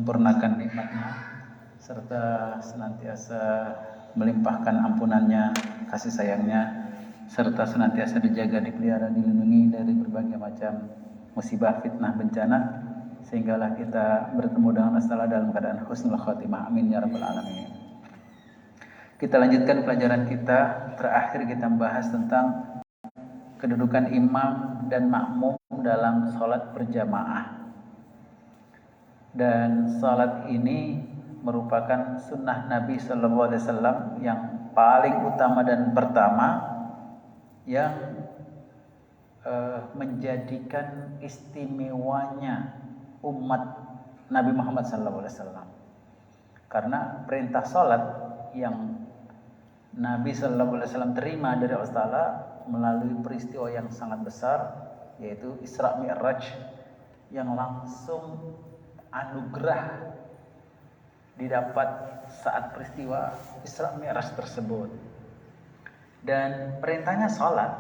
menyempurnakan nikmat-Nya serta senantiasa melimpahkan ampunannya, kasih sayangnya, serta senantiasa dijaga, dipelihara, dilindungi dari berbagai macam musibah, fitnah, bencana, sehinggalah kita bertemu dengan Allah Ta'ala dalam keadaan husnul khatimah. Amin ya rabbal alamin. Kita lanjutkan pelajaran kita. Terakhir kita membahas tentang kedudukan imam dan makmum dalam sholat berjamaah. Dan sholat ini merupakan sunnah Nabi Sallallahu Alaihi Wasallam yang paling utama dan pertama, yang menjadikan istimewanya umat Nabi Muhammad Sallallahu Alaihi Wasallam. Karena perintah sholat yang Nabi Sallallahu Alaihi Wasallam terima dari Allah Ta'ala melalui peristiwa yang sangat besar, yaitu Isra Mi'raj, yang langsung anugerah didapat saat peristiwa Isra Mi'raj tersebut. Dan perintahnya salat.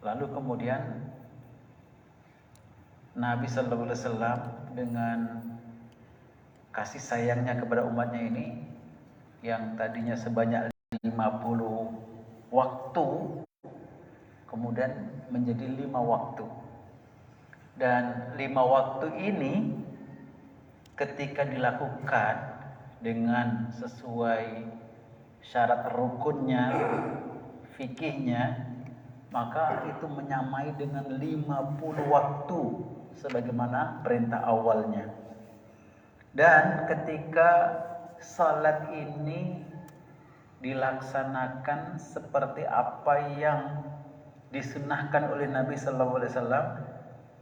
Lalu kemudian Nabi Sallallahu Alaihi Wasallam dengan kasih sayangnya kepada umatnya ini, yang tadinya sebanyak 50 waktu kemudian menjadi 5 waktu. Dan 5 waktu ini ketika dilakukan dengan sesuai syarat rukunnya, fikihnya, maka itu menyamai dengan 50 waktu sebagaimana perintah awalnya. Dan ketika salat ini dilaksanakan seperti apa yang disunnahkan oleh Nabi Sallallahu Alaihi Wasallam,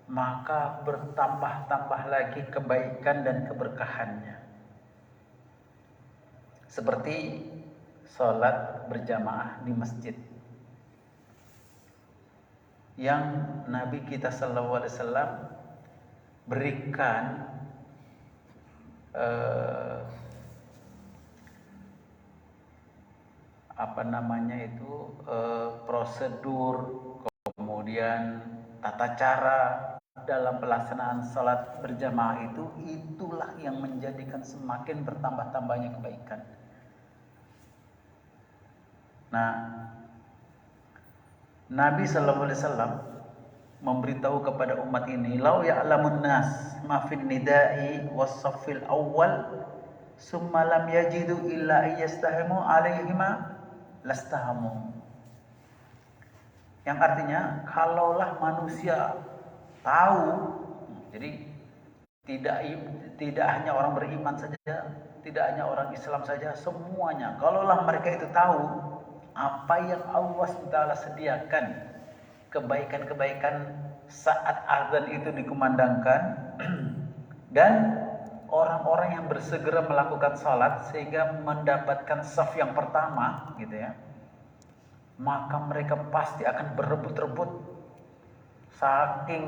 maka bertambah-tambah lagi kebaikan dan keberkahannya. Seperti salat berjamaah di masjid yang Nabi kita Sallallahu Alaihi Wasallam berikan prosedur, kemudian tata cara dalam pelaksanaan salat berjamaah itulah yang menjadikan semakin bertambah-tambahnya kebaikan. Nah, Nabi Sallallahu Alaihi Wasallam memberitahu kepada umat ini, lau ya'lamun nas ma fin nida'i was-saffil awwal summa lam yajidu illa yastahimu alaihima lastahamu. Yang artinya, kalaulah manusia tahu, jadi tidak hanya orang beriman saja, tidak hanya orang Islam saja, semuanya, kalaulah mereka itu tahu apa yang Allah SWT sediakan, kebaikan-kebaikan saat azan itu dikumandangkan, dan orang-orang yang bersegera melakukan salat sehingga mendapatkan saf yang pertama, gitu ya, maka mereka pasti akan berebut-rebut. Saking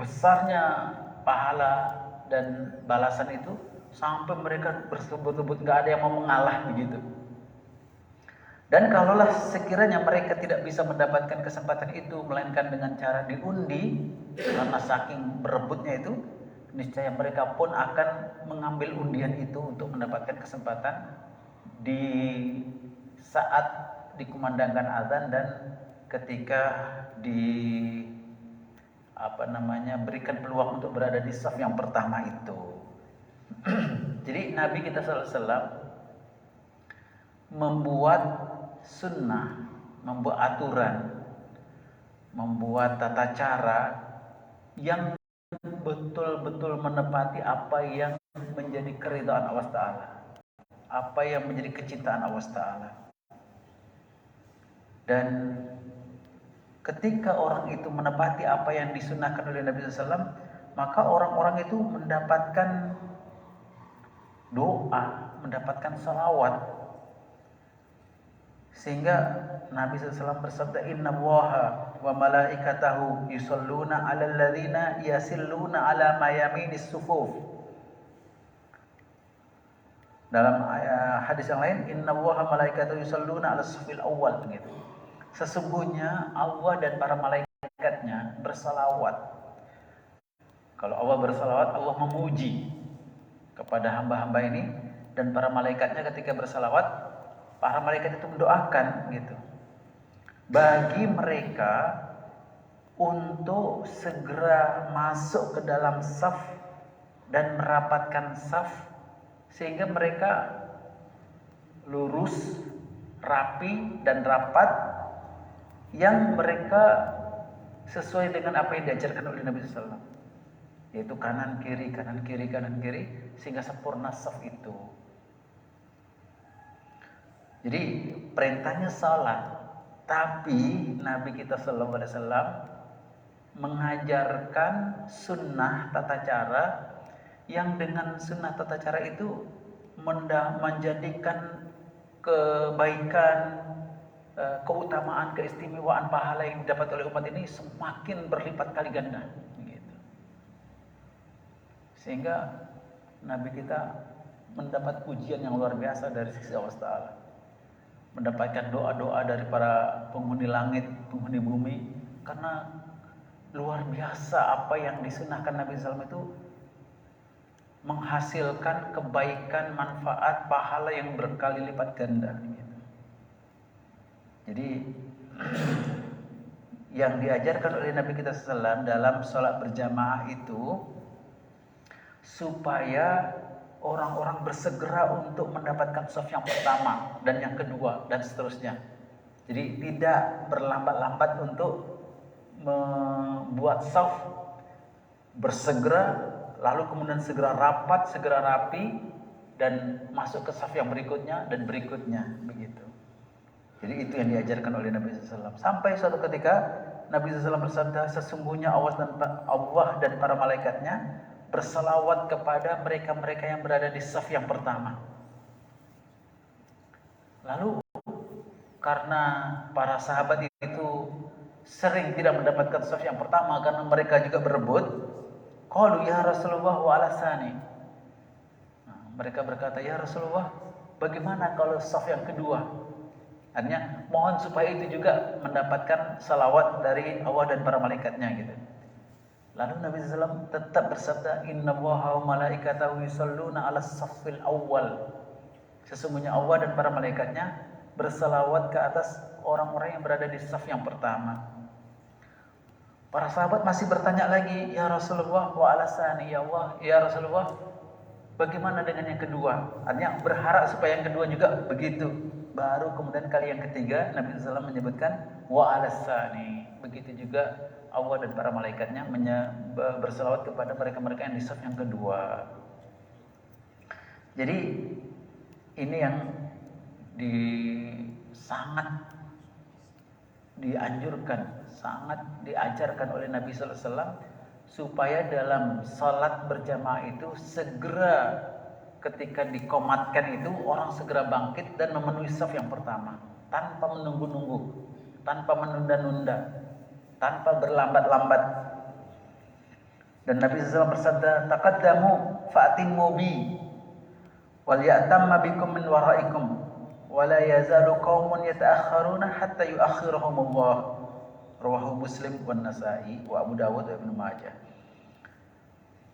besarnya pahala dan balasan itu, sampai mereka berebut-rebut, gak ada yang mau mengalah begitu. Dan kalaulah sekiranya mereka tidak bisa mendapatkan kesempatan itu melainkan dengan cara diundi, karena saking berebutnya itu, niscaya mereka pun akan mengambil undian itu untuk mendapatkan kesempatan di saat dikumandangkan azan dan ketika berikan peluang untuk berada di saf yang pertama itu. Jadi Nabi kita sallallahu alaihi wasallam membuat sunnah, membuat aturan, membuat tata cara yang betul-betul menepati apa yang menjadi keridhaan Allah Ta'ala, apa yang menjadi kecintaan Allah Ta'ala. Dan ketika orang itu menepati apa yang disunahkan oleh Nabi SAW, maka orang-orang itu mendapatkan doa, mendapatkan salawat. Sehingga Nabi SAW bersabda, Inna Allaha wa malaikatahu yusalluna ala alladhina yasilluna ala mayaminis sufuf. Dalam hadis yang lain, Inna Allaha malaikatahu yusalluna ala sufil awal, gitu. Sesungguhnya Allah dan para malaikatnya bersalawat Kalau Allah bersalawat, Allah memuji kepada hamba-hamba ini, dan para malaikatnya ketika bersalawat, para malaikat itu mendoakan gitu bagi mereka untuk segera masuk ke dalam saf dan merapatkan saf sehingga mereka lurus, rapi dan rapat, yang mereka sesuai dengan apa yang diajarkan oleh Nabi SAW, yaitu kanan kiri kanan kiri kanan kiri, sehingga sempurna saf itu. Jadi perintahnya salat, tapi Nabi kita Sallallahu Alaihi Wasallam mengajarkan sunnah tata cara, yang dengan sunnah tata cara itu menjadikan kebaikan, keutamaan, keistimewaan pahala yang didapat oleh umat ini semakin berlipat kali ganda gitu. Sehingga Nabi kita mendapat pujian yang luar biasa dari sisi Allah Ta'ala, mendapatkan doa-doa dari para penghuni langit, penghuni bumi, karena luar biasa apa yang disunahkan Nabi SAW itu menghasilkan kebaikan, manfaat, pahala yang berkali lipat ganda gitu. Jadi yang diajarkan oleh Nabi kita SAW dalam sholat berjamaah itu supaya orang-orang bersegera untuk mendapatkan shaf yang pertama dan yang kedua dan seterusnya. Jadi tidak berlambat-lambat untuk membuat shaf, bersegera lalu kemudian segera rapat, segera rapi dan masuk ke shaf yang berikutnya dan berikutnya begitu. Jadi itu yang diajarkan oleh Nabi SAW. Sampai suatu ketika Nabi SAW bersabda, sesungguhnya Allah dan para malaikatnya bersalawat kepada mereka-mereka yang berada di shaf yang pertama. Lalu karena para sahabat itu sering tidak mendapatkan shaf yang pertama karena mereka juga berebut, qalu ya Rasulullah wa ala tsani. Mereka berkata, ya Rasulullah, bagaimana kalau shaf yang kedua? Artinya mohon supaya itu juga mendapatkan salawat dari Allah dan para malaikatnya gitu. Lalu Nabi SAW tetap bersabda, Inna Allaha wa malaikatahu yusalluna ala saffil awal. Sesungguhnya Allah dan para malaikatnya bersalawat ke atas orang-orang yang berada di shaf yang pertama. Para sahabat masih bertanya lagi, ya Rasulullah wa ala tsani, ya Allah, ya Rasulullah, bagaimana dengan yang kedua? Artinya berharap supaya yang kedua juga begitu. Baru kemudian kali yang ketiga Nabi SAW menyebutkan wa ala tsani. Begitu juga Allah dan para malaikatnya berselawat kepada mereka-mereka yang di shaf yang kedua. Jadi ini yang sangat dianjurkan, sangat diajarkan oleh Nabi SAW supaya dalam salat berjamaah itu segera, ketika dikomatkan itu orang segera bangkit dan memenuhi shaf yang pertama tanpa menunggu-nunggu, tanpa menunda-nunda, tanpa berlambat-lambat. Dan Nabi SAW bersabda, taqaddamu fa'timmu bi wal ya'tamma bikum min waraikum wa la yazalu qaumun yata'akhkharuna hatta yu'akhirahumullah. Rawahu Muslim wan Nasa'i wa Abu Dawud wa Ibnu Majah.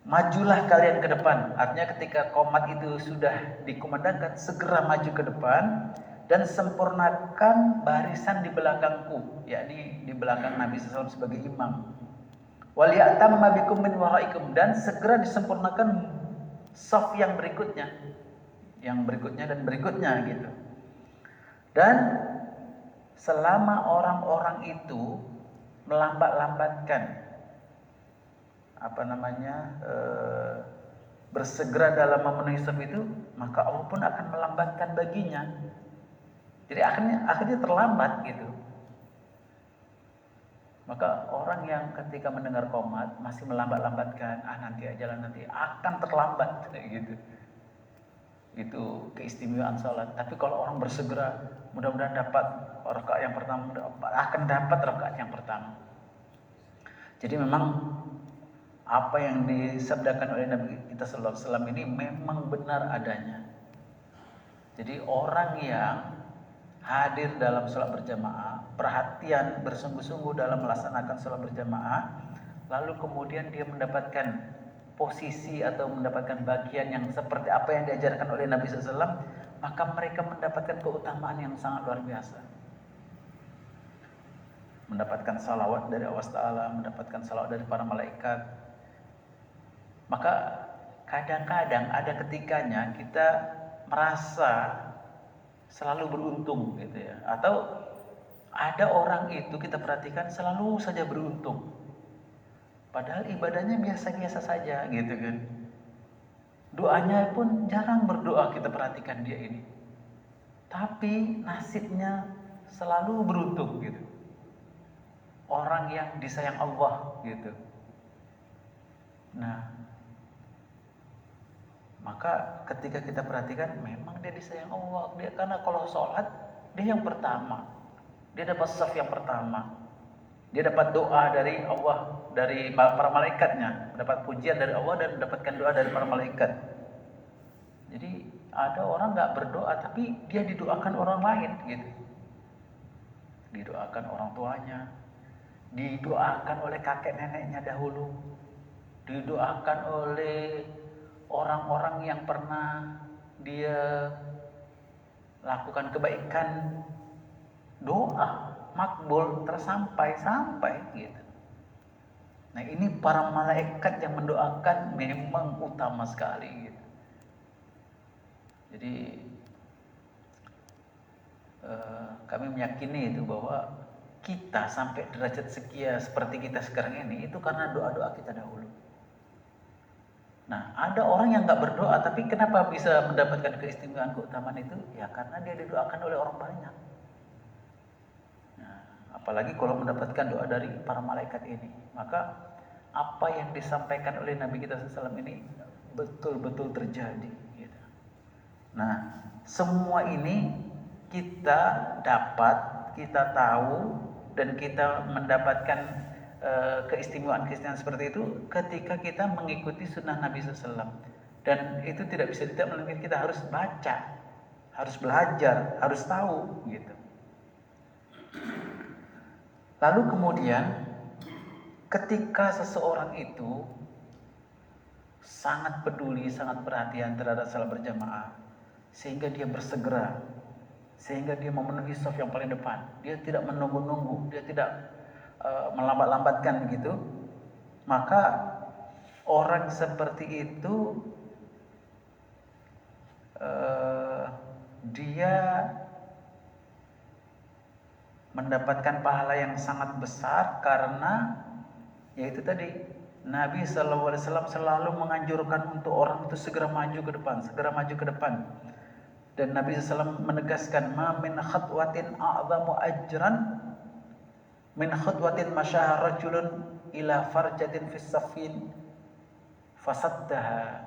Majulah kalian ke depan. Artinya ketika qomat itu sudah dikumandangkan, segera maju ke depan dan sempurnakan barisan di belakangku, yakni di belakang Nabi SAW sebagai imam. Wal ya'tamma bikum min waraikum, dan segera disempurnakan shaf yang berikutnya dan berikutnya gitu. Dan selama orang-orang itu melambat-lambatkan bersegera dalam memenuhi shaf itu, maka Allah pun akan melambatkan baginya. Jadi akhirnya terlambat gitu. Maka orang yang ketika mendengar qomat masih melambat-lambatkan, nanti aja lah, nanti akan terlambat gitu. Itu keistimewaan salat. Tapi kalau orang bersegera, mudah-mudahan dapat rakaat yang pertama, akan dapat rakaat yang pertama. Jadi memang apa yang disabdakan oleh Nabi kita Sallallahu Alaihi Wasallam ini memang benar adanya. Jadi orang yang hadir dalam sholat berjamaah, perhatian bersungguh-sungguh dalam melaksanakan sholat berjamaah, lalu kemudian dia mendapatkan posisi atau mendapatkan bagian yang seperti apa yang diajarkan oleh Nabi SAW, maka mereka mendapatkan keutamaan yang sangat luar biasa. Mendapatkan salawat dari Allah Ta'ala, mendapatkan salawat dari para malaikat. Maka kadang-kadang ada ketikanya kita merasa selalu beruntung gitu ya. Atau ada orang itu kita perhatikan selalu saja beruntung. Padahal ibadahnya biasa-biasa saja gitu kan. Doanya pun jarang berdoa, kita perhatikan dia ini. Tapi nasibnya selalu beruntung gitu. Orang yang disayang Allah gitu. Nah, maka ketika kita perhatikan memang dia disayang Allah. Dia karena kalau sholat dia yang pertama. Dia dapat saf yang pertama. Dia dapat doa dari Allah, dari para malaikatnya, mendapat pujian dari Allah dan mendapatkan doa dari para malaikat. Jadi ada orang nggak berdoa tapi dia didoakan orang lain gitu. Didoakan orang tuanya, didoakan oleh kakek neneknya dahulu, didoakan oleh orang-orang yang pernah dia lakukan kebaikan, doa makbul tersampai gitu. Nah ini para malaikat yang mendoakan memang utama sekali gitu. Jadi kami meyakini itu bahwa kita sampai derajat sekian seperti kita sekarang ini itu karena doa-doa kita dahulu. Nah ada orang yang nggak berdoa tapi kenapa bisa mendapatkan keistimewaan keutamaan itu? Ya karena dia didoakan oleh orang banyak. Nah, apalagi kalau mendapatkan doa dari para malaikat ini, maka apa yang disampaikan oleh Nabi kita SAW ini betul-betul terjadi. Gitu. Nah semua ini kita dapat, kita tahu dan kita mendapatkan keistimewaan seperti itu ketika kita mengikuti sunnah Nabi SAW. Dan itu tidak bisa tidak melainkan kita harus baca, harus belajar, harus tahu gitu. Lalu kemudian ketika seseorang itu sangat peduli, sangat perhatian terhadap salat berjamaah, sehingga dia bersegera, sehingga dia memenuhi shaf yang paling depan, dia tidak menunggu-nunggu, dia tidak melambat-lambatkan begitu, maka orang seperti itu dia mendapatkan pahala yang sangat besar karena yaitu tadi Nabi SAW selalu menganjurkan untuk orang itu segera maju ke depan, segera maju ke depan. Dan Nabi SAW menegaskan, ma min khatwatin a'zamu ajran min khutwatin masyaha rajulun ila farjatin fis safin fasaddaha.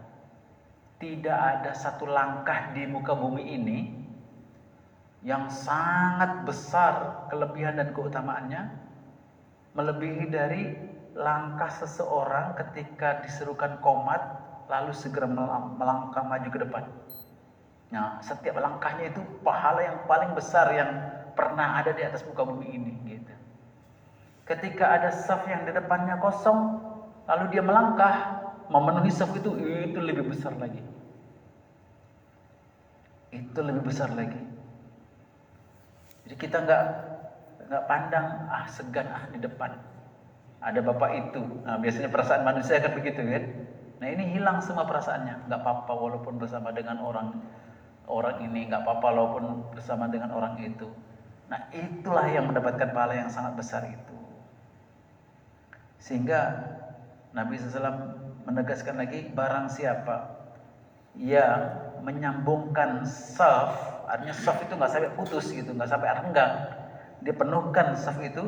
Tidak ada satu langkah di muka bumi ini yang sangat besar kelebihan dan keutamaannya melebihi dari langkah seseorang ketika diserukan qomat lalu segera melangkah maju ke depan. Nah, setiap langkahnya itu pahala yang paling besar yang pernah ada di atas muka bumi ini gitu. Ketika ada saf yang di depannya kosong, lalu dia melangkah memenuhi saf itu lebih besar lagi. Itu lebih besar lagi. Jadi kita nggak pandang segan di depan. Ada bapak itu. Nah, biasanya perasaan manusia kan begitu kan. Nah ini hilang semua perasaannya. Nggak apa-apa walaupun bersama dengan orang ini, nggak apa-apa walaupun bersama dengan orang itu. Nah itulah yang mendapatkan pahala yang sangat besar itu. Sehingga Nabi SAW menegaskan lagi, barang siapa yang menyambungkan saf, artinya saf itu nggak sampai putus gitu, nggak sampai renggang, dia penuhkan saf itu,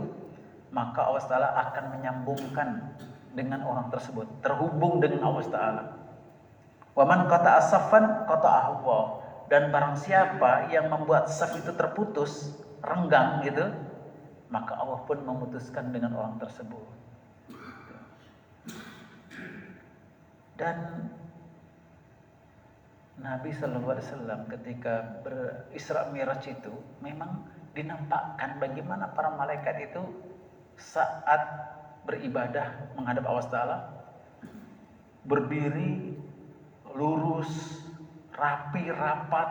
maka Allah Ta'ala akan menyambungkan dengan orang tersebut, terhubung dengan Allah Ta'ala. Waman qata'a saffan qata'ahu Allah. Dan barang siapa yang membuat saf itu terputus, renggang gitu, maka Allah pun memutuskan dengan orang tersebut. Dan Nabi SAW ketika berisra Mi'raj itu memang dinampakkan bagaimana para malaikat itu saat beribadah menghadap Allah Ta'ala, berdiri lurus, rapi, rapat.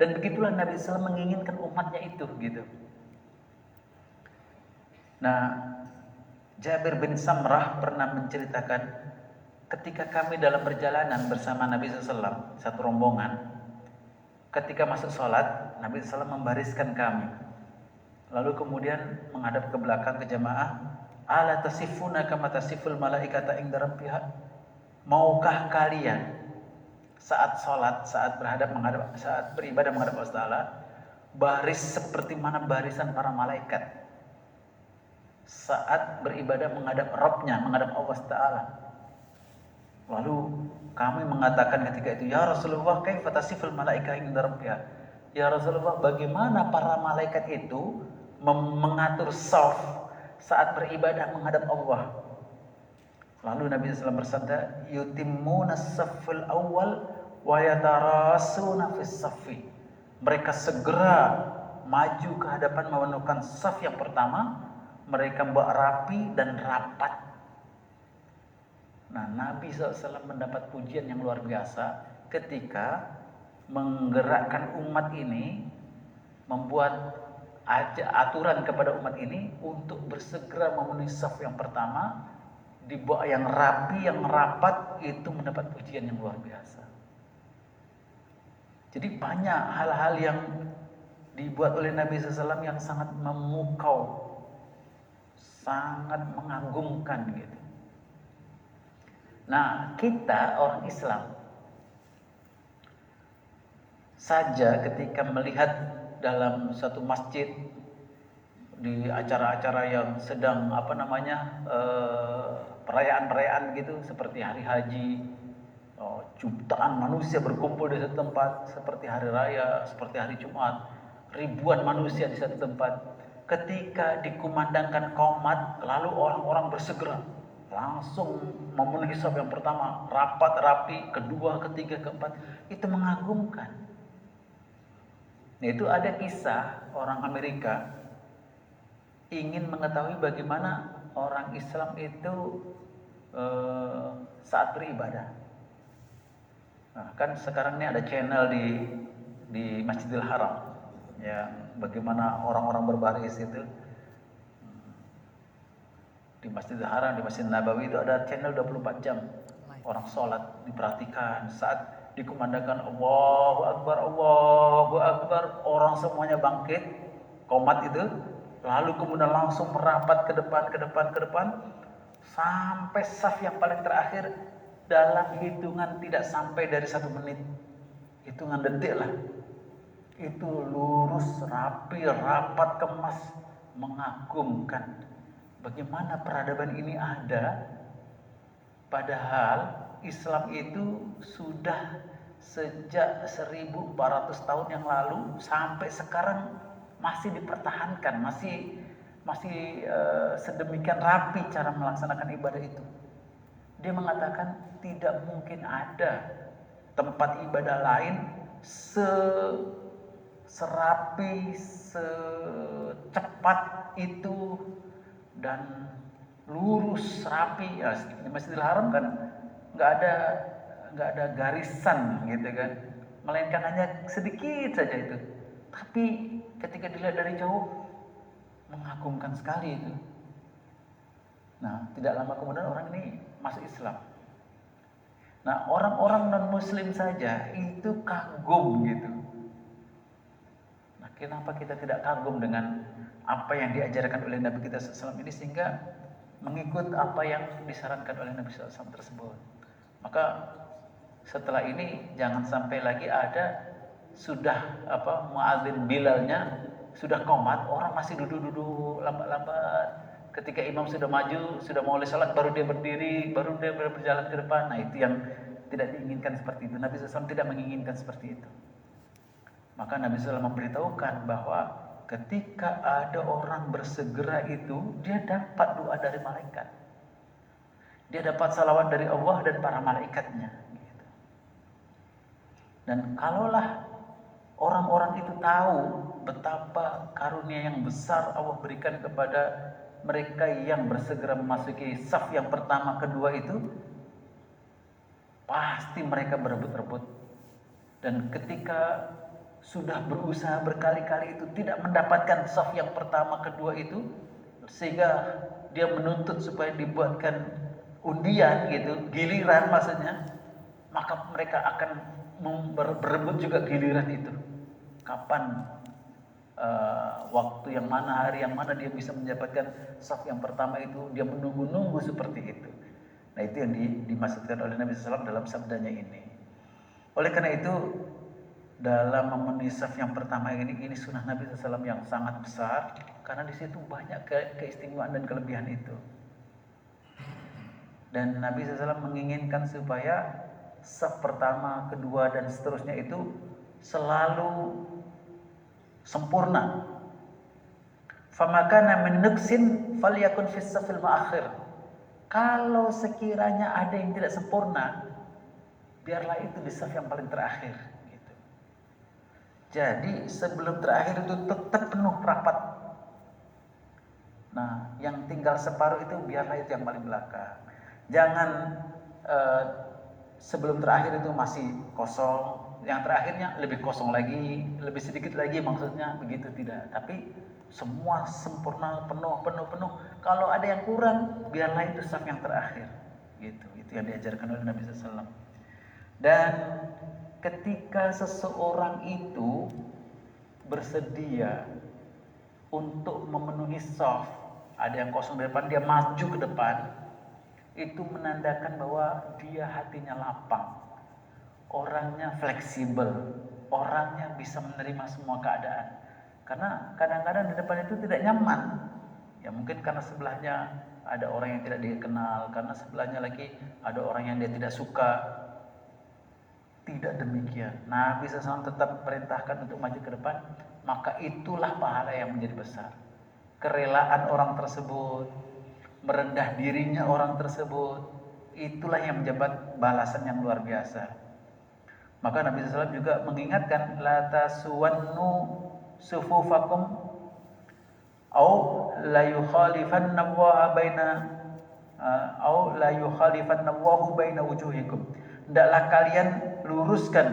Dan begitulah Nabi SAW menginginkan umatnya itu gitu. Nah, Jabir bin Samrah pernah menceritakan ketika kami dalam perjalanan bersama Nabi SAW, satu rombongan, ketika masuk sholat, Nabi SAW membariskan kami. Lalu kemudian menghadap ke belakang ke jamaah, ala tasifuna kama tasiful malaikata inda rabbiha. Maukah kalian saat sholat, saat beribadah menghadap Allah Ta'ala, baris seperti mana barisan para malaikat saat beribadah menghadap Rabbnya, menghadap Allah Ta'ala? Lalu kami mengatakan ketika itu, ya Rasulullah, kaifa tasiful malaika inda rabbiha? Ya Rasulullah, bagaimana para malaikat itu mengatur shaf saat beribadah menghadap Allah? Lalu Nabi SAW bersabda, yutimmuna as-saffal awal wa yatarasuna fis saffi. Mereka segera maju ke hadapan memenuhkan saf yang pertama, mereka membuat rapi dan rapat. Nah, Nabi SAW mendapat pujian yang luar biasa ketika menggerakkan umat ini, membuat aturan kepada umat ini untuk bersegera memenuhi saf yang pertama, dibuat yang rapi, yang rapat, itu mendapat pujian yang luar biasa. Jadi banyak hal-hal yang dibuat oleh Nabi SAW yang sangat memukau, sangat mengagumkan gitu. Nah, kita orang Islam saja ketika melihat dalam satu masjid di acara-acara yang sedang perayaan-perayaan gitu, seperti hari haji, jutaan manusia berkumpul di satu tempat, seperti hari raya, seperti hari Jumat, ribuan manusia di satu tempat. Ketika dikumandangkan qomat, lalu orang-orang bersegera langsung memenuhi saf yang pertama, rapat, rapi, kedua, ketiga, keempat. Itu mengagumkan. Nah, itu ada kisah orang Amerika ingin mengetahui bagaimana orang Islam itu saat beribadah. Nah, kan sekarang ini ada channel di Masjidil Haram, ya, bagaimana orang-orang berbaris itu. Di Masjidil Haram, di Masjid Nabawi itu ada channel 24 jam. Orang sholat diperhatikan saat dikumandangkan Allahu Akbar, orang semuanya bangkit, qomat itu, lalu kemudian langsung merapat ke depan, sampai saf yang paling terakhir dalam hitungan tidak sampai dari 1 menit, hitungan detik lah. Itu lurus, rapi, rapat, kemas, mengagumkan. Bagaimana peradaban ini ada, padahal Islam itu sudah sejak 1400 tahun yang lalu sampai sekarang masih dipertahankan, masih sedemikian rapi cara melaksanakan ibadah itu. Dia mengatakan tidak mungkin ada tempat ibadah lain serapi, secepat itu dan lurus, rapi. Ya, di Masjidil Haram kan nggak ada garisan gitu kan, melainkan hanya sedikit saja itu. Tapi ketika dilihat dari jauh, mengagumkan sekali itu. Nah, tidak lama kemudian orang ini masuk Islam. Nah, orang-orang non-Muslim saja itu kagum gitu. Nah, kenapa kita tidak kagum dengan apa yang diajarkan oleh Nabi kita SAW ini, sehingga mengikut apa yang disarankan oleh Nabi SAW tersebut. Maka setelah ini jangan sampai lagi ada sudah muadzin Bilalnya sudah qomat, orang masih duduk-duduk lambat-lambat. Ketika imam sudah maju, sudah mulai salat, baru dia berdiri, baru dia berjalan ke depan. Nah, itu yang tidak diinginkan seperti itu. Nabi SAW tidak menginginkan seperti itu. Maka Nabi SAW memberitahukan bahwa ketika ada orang bersegera itu, dia dapat doa dari malaikat. Dia dapat salawat dari Allah dan para malaikatnya. Gitu. Dan kalaulah orang-orang itu tahu betapa karunia yang besar Allah berikan kepada mereka yang bersegera memasuki saf yang pertama kedua itu pasti mereka berebut-rebut, dan ketika sudah berusaha berkali-kali itu tidak mendapatkan saf yang pertama kedua itu, sehingga dia menuntut supaya dibuatkan undian gitu, giliran maksudnya, maka mereka akan berebut juga giliran itu. Kapan waktu yang mana, hari yang mana dia bisa mendapatkan saf yang pertama itu, dia menunggu-nunggu seperti itu. Nah, itu yang dimaksudkan oleh Nabi SAW dalam sabdanya ini. Oleh karena itu, dalam memenuhi saf yang pertama ini sunnah Nabi SAW yang sangat besar, karena di situ banyak keistimewaan dan kelebihan itu. Dan Nabi SAW menginginkan supaya saf pertama, kedua, dan seterusnya itu selalu sempurna. Famakana min nuqsin falyakun fis safil ma'akhir. Kalau sekiranya ada yang tidak sempurna, biarlah itu di saf yang paling terakhir gitu. Jadi sebelum terakhir itu tetap penuh rapat. Nah, yang tinggal separuh itu biarlah itu yang paling belakang. Jangan sebelum terakhir itu masih kosong, yang terakhirnya lebih kosong lagi, lebih sedikit lagi, maksudnya begitu, tidak. Tapi semua sempurna, penuh. Kalau ada yang kurang, biarlah itu saf yang terakhir. Gitu. Itu yang diajarkan oleh Nabi SAW. Dan ketika seseorang itu bersedia untuk memenuhi saf, ada yang kosong di depan, dia maju ke depan, itu menandakan bahwa dia hatinya lapang, orangnya fleksibel, orangnya bisa menerima semua keadaan. Karena kadang-kadang di depan itu tidak nyaman. Ya mungkin karena sebelahnya ada orang yang tidak dikenal, karena sebelahnya lagi ada orang yang dia tidak suka. Tidak demikian. Nabi SAW tetap perintahkan untuk maju ke depan, maka itulah pahala yang menjadi besar. Kerelaan orang tersebut, merendah dirinya orang tersebut, itulah yang menjabat balasan yang luar biasa. Maka Nabi SAW juga mengingatkan, la tasuwannu sufufakum au la yukhalifanna Allaha baina au la yukhalifanna Allahu baina wujuhikum. Hendaklah kalian luruskan,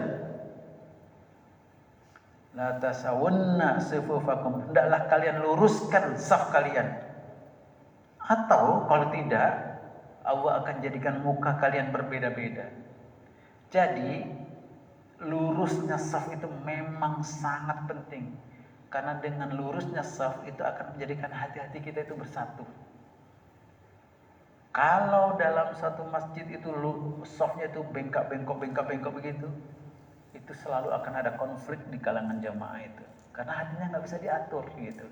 la tasawunna sufufakum, hendaklah kalian luruskan saf kalian. Atau kalau tidak, Allah akan jadikan muka kalian berbeda-beda. Jadi lurusnya saf itu memang sangat penting, karena dengan lurusnya saf itu akan menjadikan hati-hati kita itu bersatu. Kalau dalam satu masjid itu safnya itu bengkak-bengkok begitu, itu selalu akan ada konflik di kalangan jamaah itu, karena hatinya nggak bisa diatur gitu,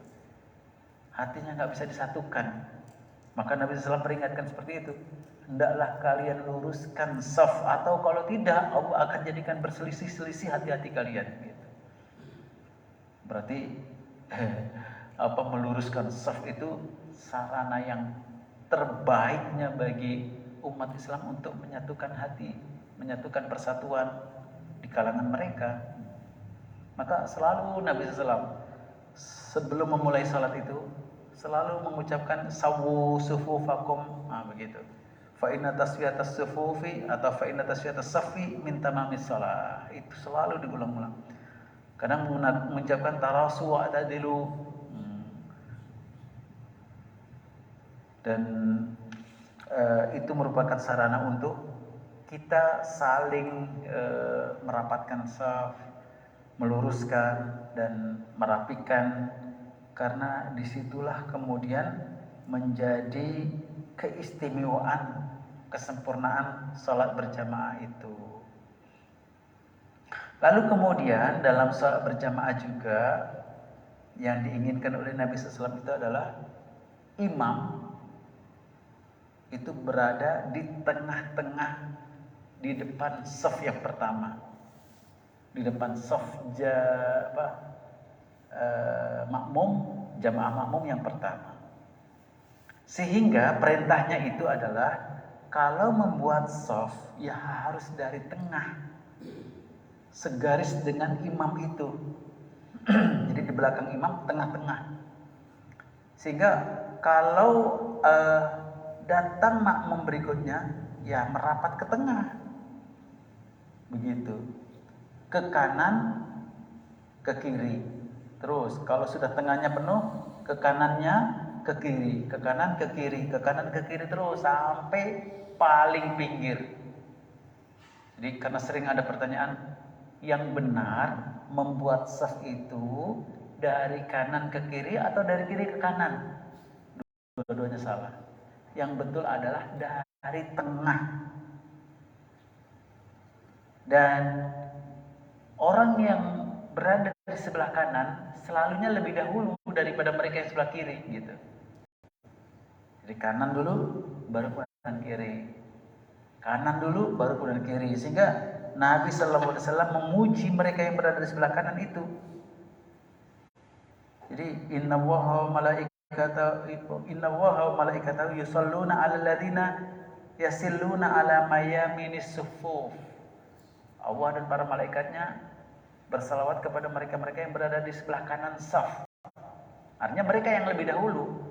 hatinya nggak bisa disatukan. Maka Nabi SAW peringatkan seperti itu, hendaklah kalian luruskan saf, atau kalau tidak Allah akan jadikan berselisih-selisih hati-hati kalian gitu. Berarti meluruskan saf itu sarana yang terbaiknya bagi umat Islam untuk menyatukan hati, menyatukan persatuan di kalangan mereka. Maka selalu Nabi SAW sebelum memulai salat itu selalu mengucapkan sawu sufufakum, begitu. Fa inna taswiyatas sufufi atau fa inna taswiyatas safi min tamamis shalah. Itu selalu diulang-ulang. Kadang mengucapkan tarasu wa ta'dilu. Dan itu merupakan sarana untuk kita saling merapatkan saf, meluruskan dan merapikan, karena disitulah kemudian menjadi keistimewaan, kesempurnaan salat berjamaah itu. Lalu kemudian dalam salat berjamaah juga yang diinginkan oleh Nabi SAW itu adalah imam itu berada di tengah-tengah, di depan saf yang pertama, di depan saf jamaah makmum yang pertama. Sehingga perintahnya itu adalah kalau membuat saf ya harus dari tengah, segaris dengan imam itu. Jadi di belakang imam tengah-tengah. Sehingga Kalau datang makmum berikutnya, ya merapat ke tengah. Begitu. Ke kanan, ke kiri. Terus kalau sudah tengahnya penuh, ke kanannya, ke kiri, ke kanan, ke kiri, ke kanan, ke kiri terus sampai paling pinggir. Jadi karena sering ada pertanyaan, yang benar membuat saf itu dari kanan ke kiri atau dari kiri ke kanan? Dua-duanya salah. Yang betul adalah dari tengah. Dan orang yang berada di sebelah kanan selalunya lebih dahulu daripada mereka yang sebelah kiri gitu. Jadi kanan dulu baru kemudian kiri. Kanan dulu baru kemudian kiri, sehingga Nabi sallallahu alaihi wasallam memuji mereka yang berada di sebelah kanan itu. Jadi inna wa malaikatahu yusalluna 'alal ladzina yasilluna 'ala mayaminis suffuf. Allah dan para malaikatnya bersalawat kepada mereka-mereka yang berada di sebelah kanan saf. Artinya mereka yang lebih dahulu.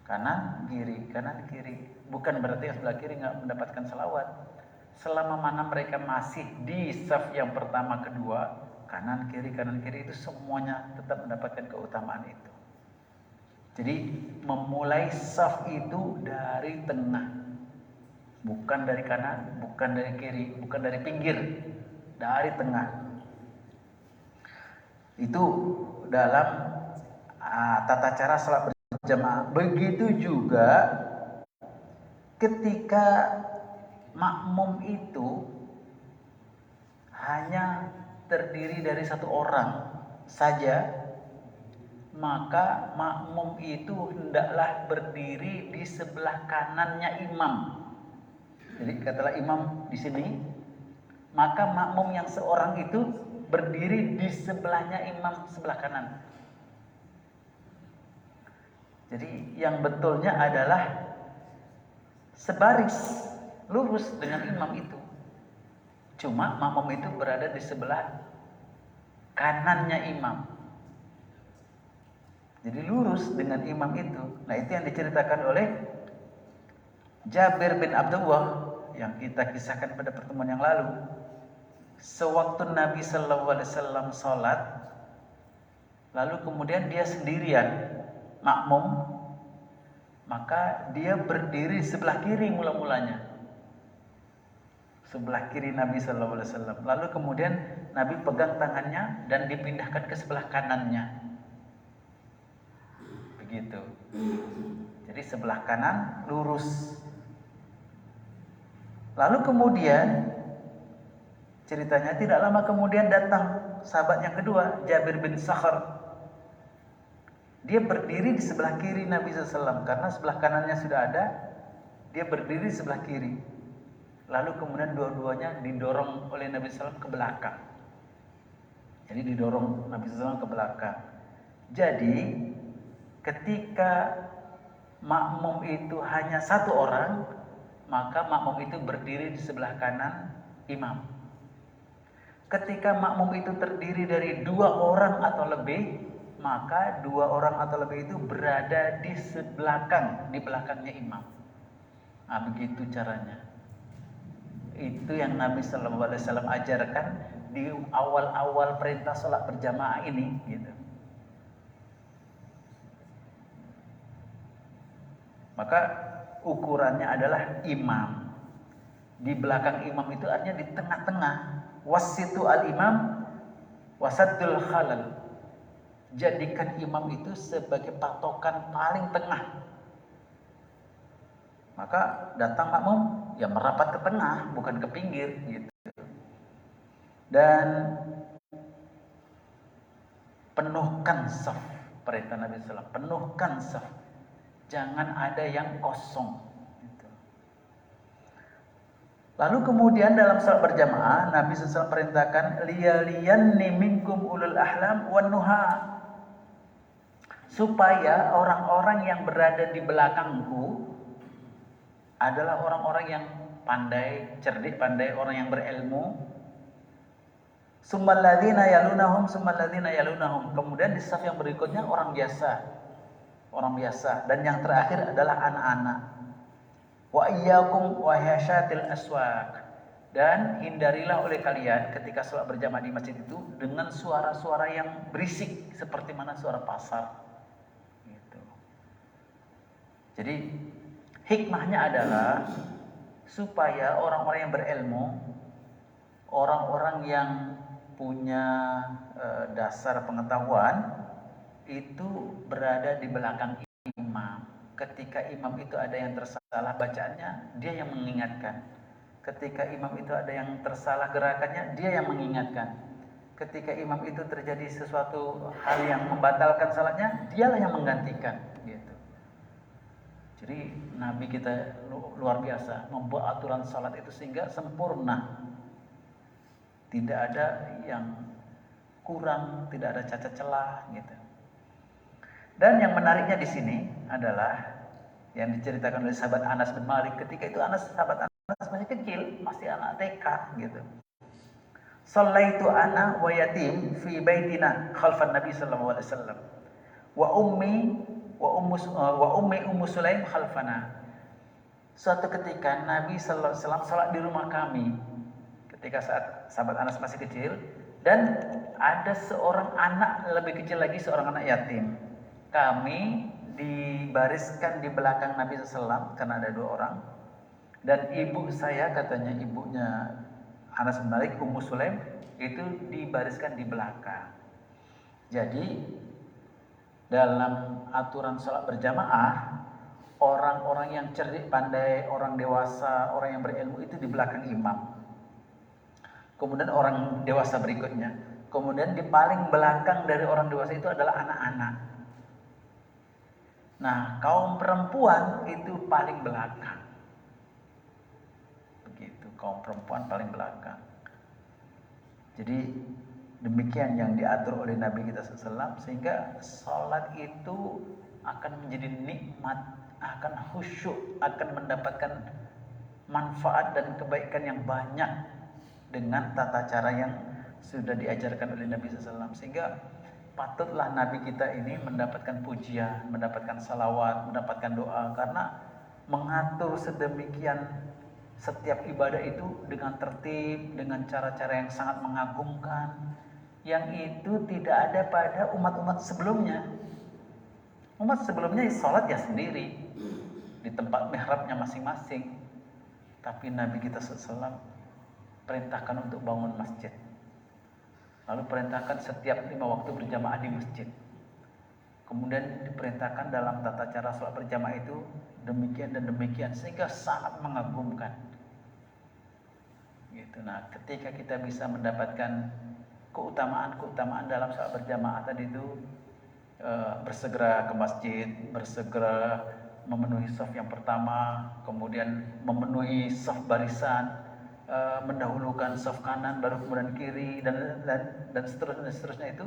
Kanan kiri. Bukan berarti yang sebelah kiri nggak mendapatkan salawat. Selama mana mereka masih di saf yang pertama, kedua, kanan kiri itu semuanya tetap mendapatkan keutamaan itu. Jadi memulai saf itu dari tengah. Bukan dari kanan, bukan dari kiri, bukan dari pinggir, dari tengah. Itu dalam tata cara salat berjamaah. Begitu juga ketika makmum itu hanya terdiri dari satu orang saja, maka makmum itu hendaklah berdiri di sebelah kanannya imam. Jadi katalah imam di sini, maka makmum yang seorang itu berdiri di sebelahnya imam sebelah kanan. Jadi yang betulnya adalah sebaris lurus dengan imam itu. Cuma makmum itu berada di sebelah kanannya imam. Jadi lurus dengan imam itu. Nah, itu yang diceritakan oleh Jabir bin Abdullah yang kita kisahkan pada pertemuan yang lalu. Sewaktu Nabi sallallahu alaihi wasallam salat, lalu kemudian dia sendirian makmum, maka dia berdiri sebelah kiri mula-mulanya. Sebelah kiri Nabi sallallahu alaihi wasallam. Lalu kemudian Nabi pegang tangannya dan dipindahkan ke sebelah kanannya. Begitu. Jadi sebelah kanan lurus. Lalu kemudian ceritanya tidak lama kemudian datang sahabat yang kedua, Jabir bin Sakhar. Dia berdiri di sebelah kiri Nabi SAW karena sebelah kanannya sudah ada. Dia berdiri di sebelah kiri. Lalu kemudian dua-duanya didorong oleh Nabi SAW ke belakang. Jadi didorong Nabi SAW ke belakang. Jadi ketika makmum itu hanya satu orang, maka makmum itu berdiri di sebelah kanan imam. Ketika makmum itu terdiri dari dua orang atau lebih, maka dua orang atau lebih itu berada di belakangnya imam. Nah, begitu caranya. Itu yang Nabi Sallallahu Alaihi Wasallam ajarkan di awal-awal perintah sholat berjamaah ini, gitu. Maka ukurannya adalah imam. Di belakang imam itu artinya di tengah-tengah. Wasitu al-imam wasaddul khalal. Jadikan imam itu sebagai patokan paling tengah. Maka datang makmum ya merapat ke tengah, bukan ke pinggir, gitu. Dan penuhkan saf, perintah Nabi SAW, penuhkan saf. Jangan ada yang kosong. Gitu. Lalu kemudian dalam salat berjamaah Nabi SAW perintahkan liyaliyanni minkum ulul ahlam wan nuha, supaya orang-orang yang berada di belakangku adalah orang-orang yang pandai, cerdik, pandai, orang yang berilmu. Summal ladzina yalunahum. Kemudian di saf yang berikutnya orang biasa. orang biasa. Dan yang terakhir adalah anak-anak. Wa iyyakum wa hasyatil aswaq. Dan hindarilah oleh kalian ketika sholat berjamaah di masjid itu dengan suara-suara yang berisik seperti mana suara pasar. Gitu. Jadi hikmahnya adalah supaya orang-orang yang berilmu, orang-orang yang punya dasar pengetahuan itu berada di belakang imam. Ketika imam itu ada yang tersalah bacaannya, dia yang mengingatkan. Ketika imam itu ada yang tersalah gerakannya, dia yang mengingatkan. Ketika imam itu terjadi sesuatu hal yang membatalkan salatnya, dialah yang menggantikan. Gitu. Jadi Nabi kita luar biasa membuat aturan salat itu sehingga sempurna. Tidak ada yang kurang, tidak ada cacat celah gitu. Dan yang menariknya di sini adalah yang diceritakan oleh sahabat Anas bin Malik. Ketika itu sahabat Anas masih kecil, masih anak TK gitu. Shallaitu ana wa yatim fi baitina khalfan Nabi sallallahu alaihi wasallam. Wa ummi Ummu Sulaim khalfana. Suatu ketika Nabi sallallahu alaihi wasallam salat di rumah kami. Ketika saat sahabat Anas masih kecil dan ada seorang anak lebih kecil lagi, seorang anak yatim. Kami dibariskan di belakang Nabi SAW karena ada 2 orang. Dan ibu saya, katanya ibunya Anas bin Malik, Ummu Sulaim, itu dibariskan di belakang. Jadi dalam aturan sholat berjamaah, orang-orang yang cerdik, pandai, orang dewasa, orang yang berilmu itu di belakang imam. Kemudian orang dewasa berikutnya. Kemudian di paling belakang dari orang dewasa itu adalah anak-anak. Nah, kaum perempuan itu paling belakang. Begitu, kaum perempuan paling belakang. Jadi demikian yang diatur oleh Nabi kita SAW, sehingga sholat itu akan menjadi nikmat, akan khusyuk, akan mendapatkan manfaat dan kebaikan yang banyak dengan tata cara yang sudah diajarkan oleh Nabi SAW. Sehingga patutlah Nabi kita ini mendapatkan pujian, mendapatkan salawat, mendapatkan doa, karena mengatur sedemikian setiap ibadah itu dengan tertib, dengan cara-cara yang sangat mengagumkan, yang itu tidak ada pada umat-umat sebelumnya. Umat sebelumnya sholat ya sendiri di tempat mihrabnya masing-masing, tapi Nabi kita SAW perintahkan untuk bangun masjid. Lalu perintahkan setiap 5 waktu berjamaah di masjid. Kemudian diperintahkan dalam tata cara sholat berjamaah itu demikian dan demikian, sehingga sangat mengagumkan. Gitu. Nah, ketika kita bisa mendapatkan keutamaan dalam sholat berjamaah tadi itu, bersegera ke masjid, bersegera memenuhi shaf yang pertama, kemudian memenuhi shaf barisan, mendahulukan shaf kanan baru kemudian kiri, dan seterusnya itu,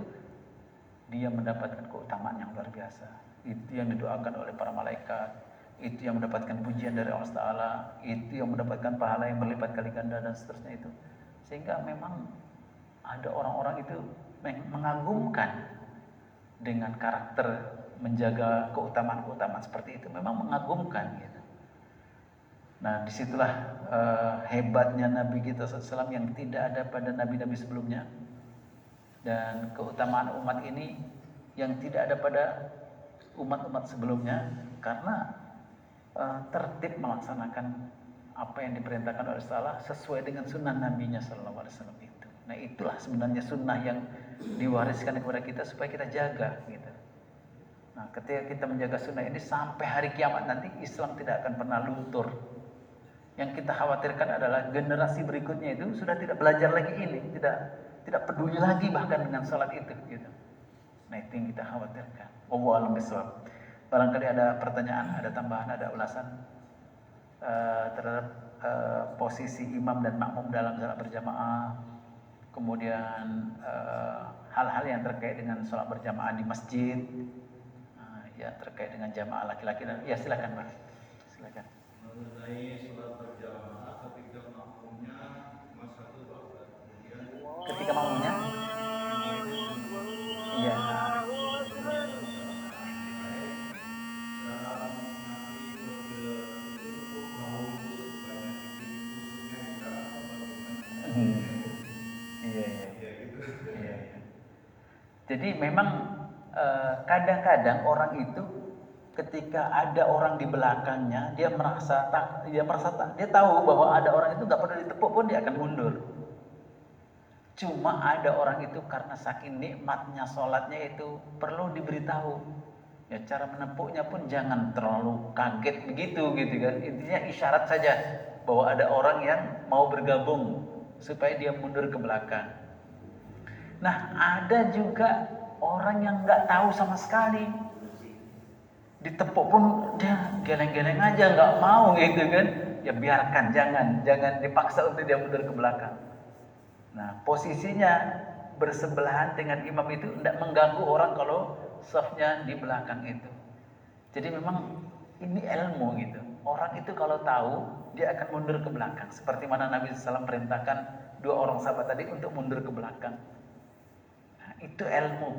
dia mendapatkan keutamaan yang luar biasa. Itu yang didoakan oleh para malaikat, itu yang mendapatkan pujian dari Allah Taala, itu yang mendapatkan pahala yang berlipat kali ganda, dan seterusnya itu. Sehingga memang ada orang-orang itu mengagumkan dengan karakter menjaga keutamaan-keutamaan seperti itu, memang mengagumkan gitu. Nah, disitulah hebatnya Nabi kita SAW yang tidak ada pada nabi-nabi sebelumnya, dan keutamaan umat ini yang tidak ada pada umat-umat sebelumnya, karena tertib melaksanakan apa yang diperintahkan oleh Allah sesuai dengan sunnah nabinya SAW itu. Nah, itulah sebenarnya sunnah yang diwariskan kepada kita supaya kita jaga gitu. Nah, ketika kita menjaga sunnah ini sampai hari kiamat nanti, Islam tidak akan pernah luntur. Yang kita khawatirkan adalah generasi berikutnya itu sudah tidak belajar lagi ini, tidak peduli lagi bahkan dengan salat itu gitu. Nah, itu yang kita khawatirkan. Wallahu a'lam bishawab. Barangkali ada pertanyaan, ada tambahan, ada ulasan terhadap posisi imam dan makmum dalam salat berjamaah, kemudian hal-hal yang terkait dengan salat berjamaah di masjid, ya terkait dengan jamaah laki-laki, dan ya silakan Pak, silakan. Mengenai salat berjamaah ketika makmumnya satu rakaat, Ketika makmumnya, iya. Jadi memang kadang-kadang orang itu ketika ada orang di belakangnya, dia tahu bahwa ada orang itu nggak perlu ditepuk pun dia akan mundur. Cuma ada orang itu karena saking nikmatnya sholatnya itu perlu diberitahu. Ya cara menepuknya pun jangan terlalu kaget begitu gitu kan. Intinya isyarat saja bahwa ada orang yang mau bergabung supaya dia mundur ke belakang. Nah, ada juga orang yang nggak tahu sama sekali, ditepuk pun dia geleng-geleng aja, nggak mau gitu kan. Ya biarkan, jangan dipaksa untuk dia mundur ke belakang. Nah, posisinya bersebelahan dengan imam itu tidak mengganggu orang kalau safnya di belakang itu. Jadi memang ini ilmu gitu. Orang itu kalau tahu dia akan mundur ke belakang. Seperti mana Nabi SAW perintahkan 2 orang sahabat tadi untuk mundur ke belakang. Nah, itu ilmu.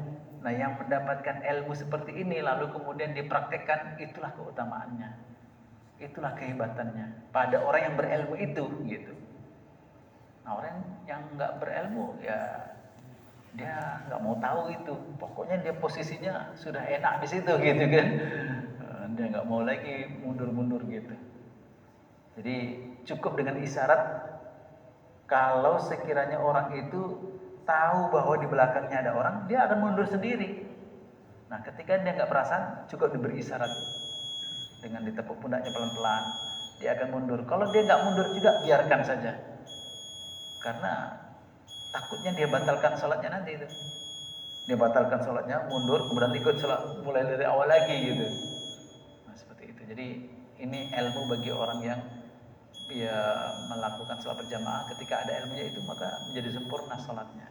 Nah, yang mendapatkan ilmu seperti ini lalu kemudian dipraktekkan, itulah keutamaannya. Itulah kehebatannya pada orang yang berilmu itu gitu. Nah, orang yang nggak berilmu ya dia nggak mau tahu itu. Pokoknya dia posisinya sudah enak di situ gitu kan. Dia nggak mau lagi mundur-mundur gitu. Jadi cukup dengan isyarat. Kalau sekiranya orang itu tahu bahwa di belakangnya ada orang, dia akan mundur sendiri. Nah, ketika dia nggak perasan, cukup diberi isyarat dengan ditepuk pundaknya pelan-pelan, dia akan mundur. Kalau dia nggak mundur juga, biarkan saja. Karena takutnya dia batalkan sholatnya nanti itu. Dia batalkan sholatnya, mundur, kemudian ikut sholat mulai dari awal lagi gitu. Nah, seperti itu. Jadi ini ilmu bagi orang yang dia melakukan sholat berjamaah. Ketika ada ilmunya itu, maka menjadi sempurna sholatnya.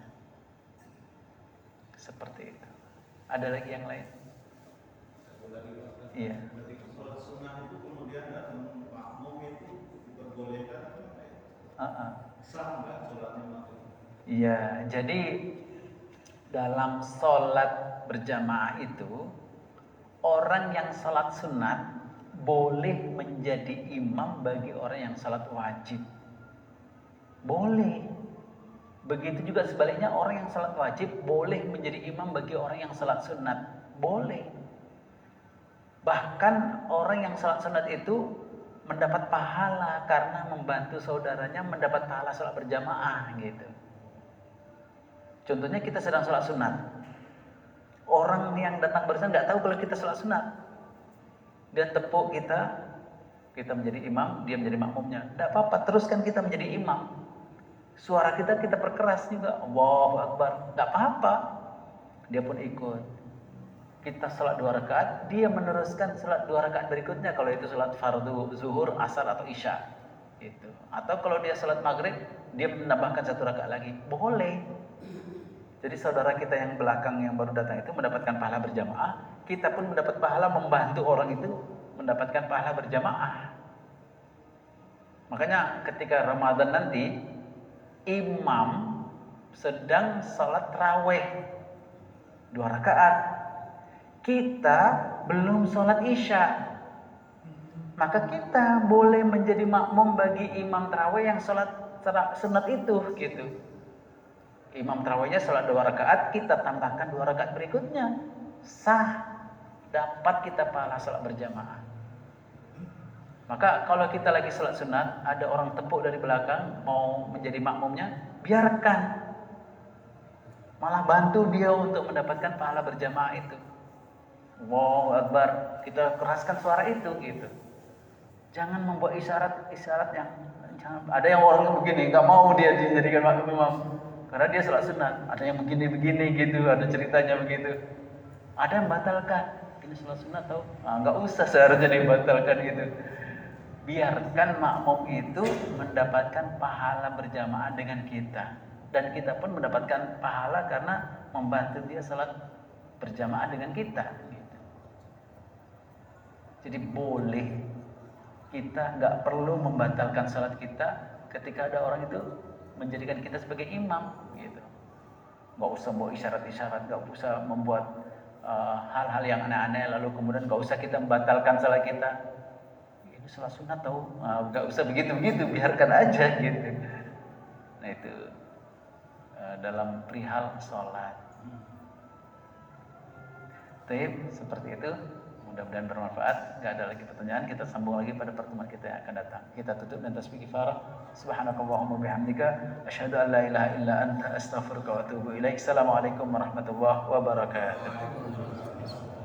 Seperti itu. Ada lagi yang lain? Satu lagi Pak. Iya. Ketika sholat sunnah itu kemudian datang makmum itu diperbolehkan sah nggak sholatnya makmum? Iya, jadi dalam sholat berjamaah itu orang yang sholat sunat boleh menjadi imam bagi orang yang sholat wajib. Boleh. Begitu juga sebaliknya orang yang sholat wajib boleh menjadi imam bagi orang yang sholat sunat. Boleh. Bahkan orang yang sholat sunat itu mendapat pahala karena membantu saudaranya mendapat pahala sholat berjamaah gitu. Contohnya kita sedang sholat sunat. Orang yang datang barisan nggak tahu kalau kita sholat sunat. Dia tepuk kita menjadi imam, dia menjadi makmumnya. Tidak apa-apa, teruskan kita menjadi imam. Suara kita perkeras juga, Allahu Akbar. Tidak apa-apa, dia pun ikut. Kita sholat 2 rakaat, dia meneruskan sholat 2 rakaat berikutnya. Kalau itu sholat fardu zuhur, asar atau isya. Itu. Atau kalau dia sholat maghrib, dia menambahkan 1 rakaat lagi. Boleh. Jadi saudara kita yang belakang yang baru datang itu mendapatkan pahala berjamaah, kita pun mendapat pahala membantu orang itu mendapatkan pahala berjamaah. Makanya ketika Ramadan nanti imam sedang sholat tarawih 2 rakaat, kita belum sholat isya, maka kita boleh menjadi makmum bagi imam tarawih yang sholat sunat itu gitu. Imam tarawihnya sholat 2 rakaat, kita tambahkan 2 rakaat berikutnya, sah, dapat kita pahala sholat berjamaah. Maka kalau kita lagi sholat sunat, ada orang tepuk dari belakang mau menjadi makmumnya, biarkan, malah bantu dia untuk mendapatkan pahala berjamaah itu. Allahu Akbar, kita keraskan suara itu gitu. Jangan membuat isyarat yang ada yang orang begini, nggak mau dia dijadikan makmum imam. Karena dia sholat sunat, ada yang begini-begini gitu, ada ceritanya begitu. Ada yang batalkan, ini sholat sunat tau, nggak usah seharusnya dibatalkan gitu. Biarkan makmum itu mendapatkan pahala berjamaah dengan kita, dan kita pun mendapatkan pahala karena membantu dia sholat berjamaah dengan kita. Gitu. Jadi boleh, kita nggak perlu membatalkan sholat kita ketika ada orang itu menjadikan kita sebagai imam gitu. Gak usah bawa isyarat-isyarat, gak usah membuat hal-hal yang aneh-aneh lalu kemudian gak usah kita membatalkan salat kita. Ini salat sunat tau, gak usah begitu-begitu, biarkan aja gitu. Nah itu dalam perihal sholat. Taib, seperti itu. Mudah-mudahan bermanfaat. Gak ada lagi pertanyaan. Kita sambung lagi pada pertemuan kita yang akan datang. Kita tutup dengan tasbih kifarah. Subhanakallahumma bihamdika asyhadu an la ilaha illa anta astaghfiruka wa atubu ilaik. Assalamualaikum warahmatullahi wabarakatuh.